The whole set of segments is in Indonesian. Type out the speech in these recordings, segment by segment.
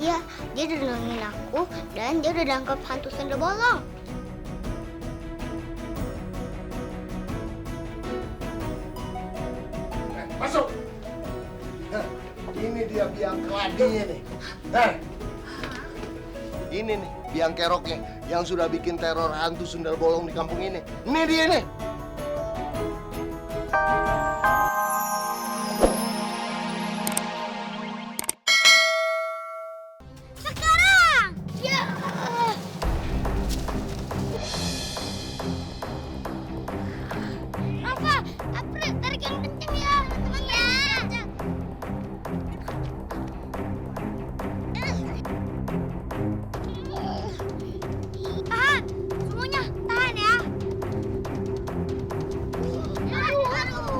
Dia udah nolongin aku dan dia udah nangkep hantu sundel bolong. Masuk. Nah, ini dia biang keladinya nih. Nah, ini nih biang keroknya yang sudah bikin teror hantu sundel bolong di kampung ini. Ini dia nih. Sekarang! Ya! Rafa, April, tarik yang kenceng ya. Iya. Tahan, semuanya tahan ya. Aduh.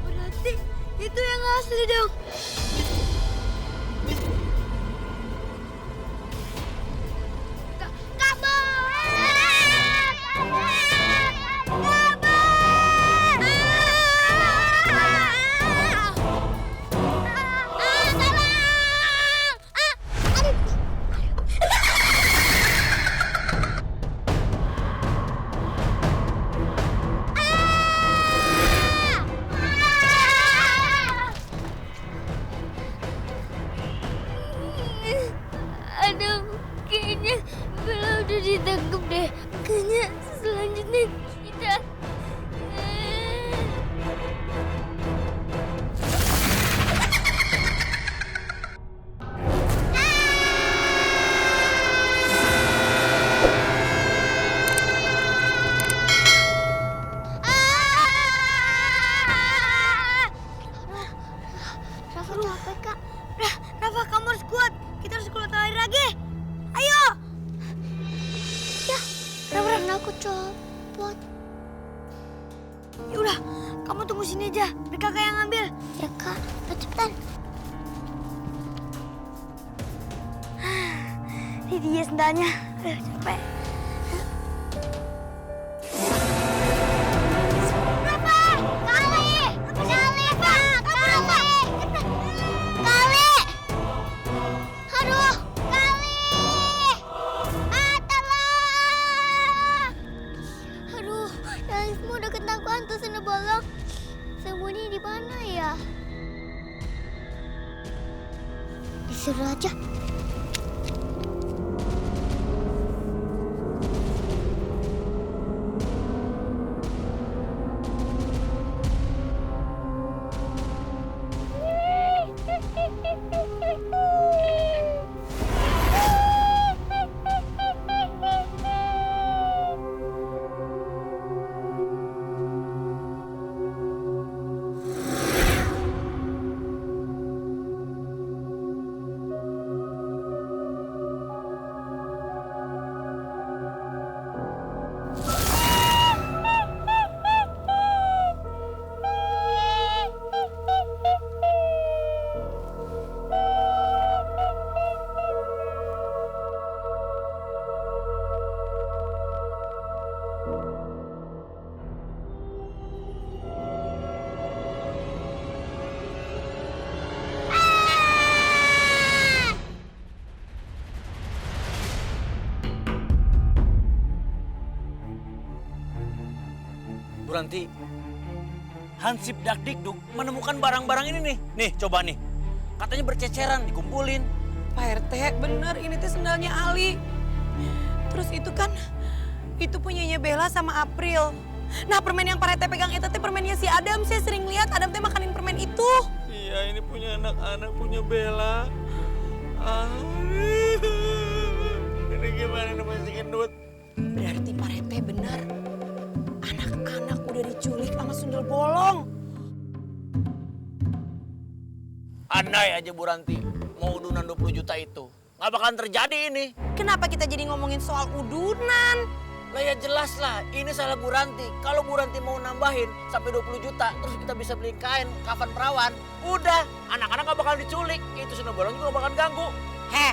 Berarti itu yang asli dong. Aduh, kayaknya Bella udah ditangkap deh. Kayaknya selanjutnya kita... Rafa capek, Kak. Rafa, kamu harus kuat. Kita harus keluar lari lagi. Ayo. Ya, Rafa, aku copot. Ya udah, kamu tunggu sini aja. Biar kakak yang ambil. Ya, Kak. Ayo cepetan. Ini dia sendalnya. Aduh, capek. Hantu sundel bolong sembunyi di mana ya? Disuruh aja. Bu Ranti, Hansip Dakdikduk menemukan barang-barang ini nih. Nih, coba nih. Katanya berceceran, dikumpulin. Pak RT, bener ini tuh sendalnya Ali. Terus itu kan, itu punyanya Bella sama April. Nah permen yang Pak RT pegang itu tuh permennya si Adam. Saya sering lihat Adam tuh makanin permen itu. Iya, ini punya anak-anak, punya Bella. Ini gimana nih masih gendut? Berarti Pak RT bener. Anak-anak udah diculik sama sundel bolong. Andai aja Bu Ranti mau udunan 20 juta itu. Nggak bakalan terjadi ini. Kenapa kita jadi ngomongin soal udunan? Lah ya jelas lah, ini salah Bu Ranti. Kalau Bu Ranti mau nambahin sampai 20 juta, terus kita bisa beli kain, kafan perawan. Udah, anak-anak nggak bakal diculik. Itu sundel bolong juga nggak bakalan ganggu. Heh,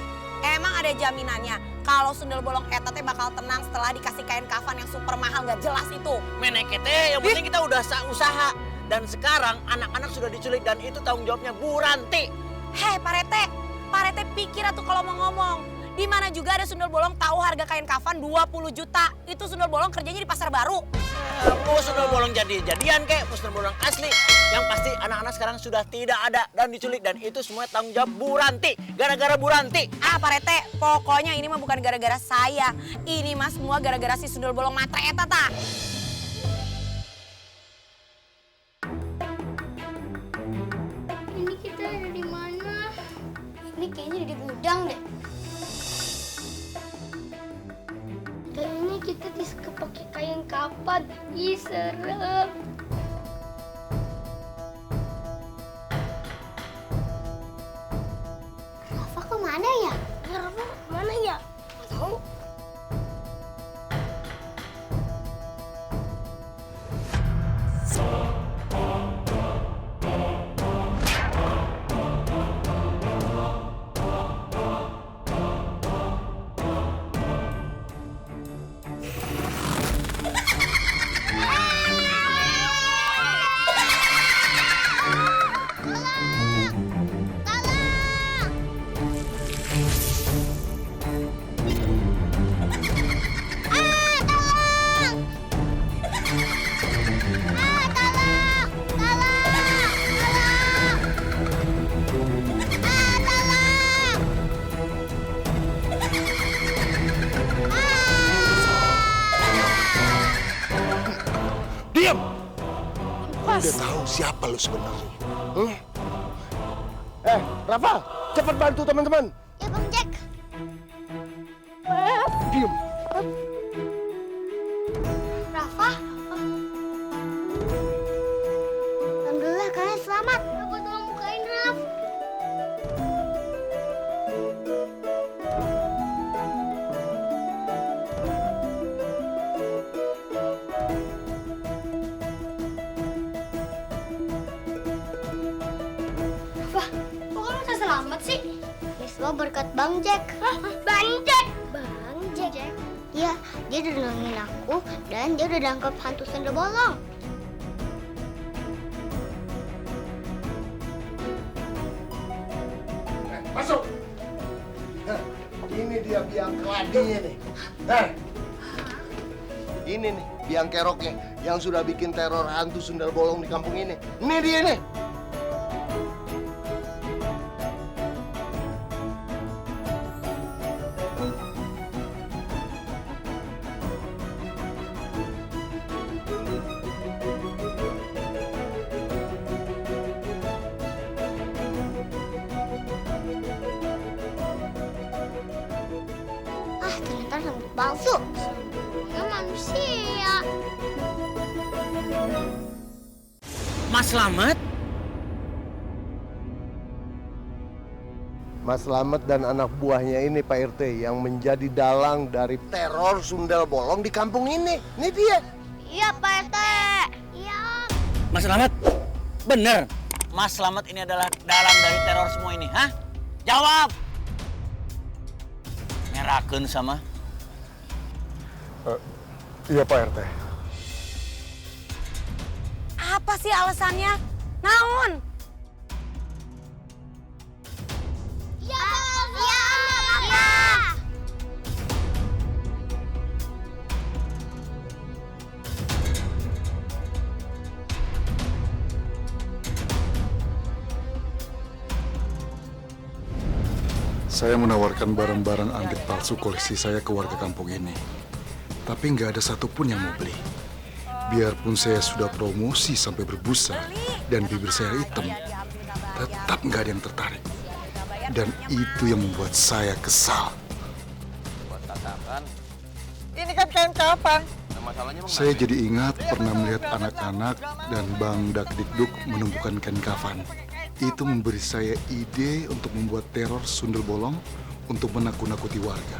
emang ada deh jaminannya kalau sundel bolong eta teh bakal tenang setelah dikasih kain kafan yang super mahal gak jelas itu. Menekete, yang penting kita udah usaha. Dan sekarang anak-anak sudah diculik dan itu tanggung jawabnya Bu Ranti. Hei Pak Rete pikir atuh kalau mau ngomong. Di mana juga ada sundel bolong tahu harga kain kafan 20 juta. Itu sundel bolong kerjanya di pasar baru. Mau sundel bolong jadian kek, mau sundel bolong asli. Yang pasti anak-anak sekarang sudah tidak ada dan diculik dan itu semua tanggung jawab Bu Ranti. Gara-gara Bu Ranti. Pak Rete, pokoknya ini mah bukan gara-gara saya. Ini mah semua gara-gara si sundel bolong matre eta ta. Ini kita ada di mana? Ini kayaknya di gudang deh. Kayaknya kita pakai kain kapan. Ih, serem. Rafa kemana ya? Rafa kemana ya? Nggak tahu. Diam! Udah tahu siapa lu sebenarnya? Rafa, cepat bantu teman-teman. Ya Bang Jack. Diam. Rafa. Alhamdulillah kalian selamat. Rafa tolong bukain Raf. Rafa, kok kamu bisa selamat sih? Ini semua berkat Bang Jack. Bang Jack? Bang Jack? Iya, dia udah nolongin aku dan dia udah nangkep hantu sundel bolong. Masuk. Ini dia biang keladinya nih. Ini nih biang keroknya yang sudah bikin teror hantu sundel bolong di kampung ini. Ini dia nih. Ternyata rambut palsu. Sebenarnya manusia. Mas Slamet? Mas Slamet dan anak buahnya ini Pak RT yang menjadi dalang dari teror sundel bolong di kampung ini. Ini dia. Iya Pak RT. Iya. Mas Slamet? Bener? Mas Slamet ini adalah dalang dari teror semua ini, hah? Jawab! Ngerakeun sama? Iya Pak RT. Apa sih alasannya? Naon? Iya. Iya. Saya menawarkan barang-barang antik palsu koleksi saya ke warga kampung ini. Tapi nggak ada satupun yang mau beli. Biarpun saya sudah promosi sampai berbusa dan bibir saya hitam, tetap nggak ada yang tertarik. Dan itu yang membuat saya kesal. Ini kan kain kapan? Saya jadi ingat pernah melihat anak-anak dan Bang Dakdikduk menemukan kain kafan. Itu memberi saya ide untuk membuat teror sundel bolong untuk menakut-nakuti warga.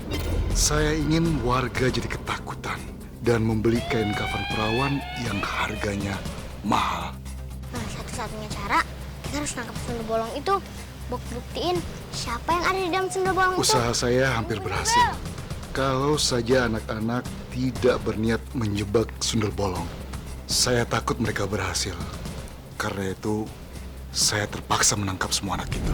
Saya ingin warga jadi ketakutan dan membeli kain kafan perawan yang harganya mahal. Nah, satu-satunya cara kita harus nangkap sundel bolong itu. Buktiin Siapa yang ada di dalam sundel bolong itu? Usaha saya hampir berhasil. Kalau saja anak-anak tidak berniat menjebak sundel bolong. Saya takut mereka berhasil. Karena itu, saya terpaksa menangkap semua anak itu.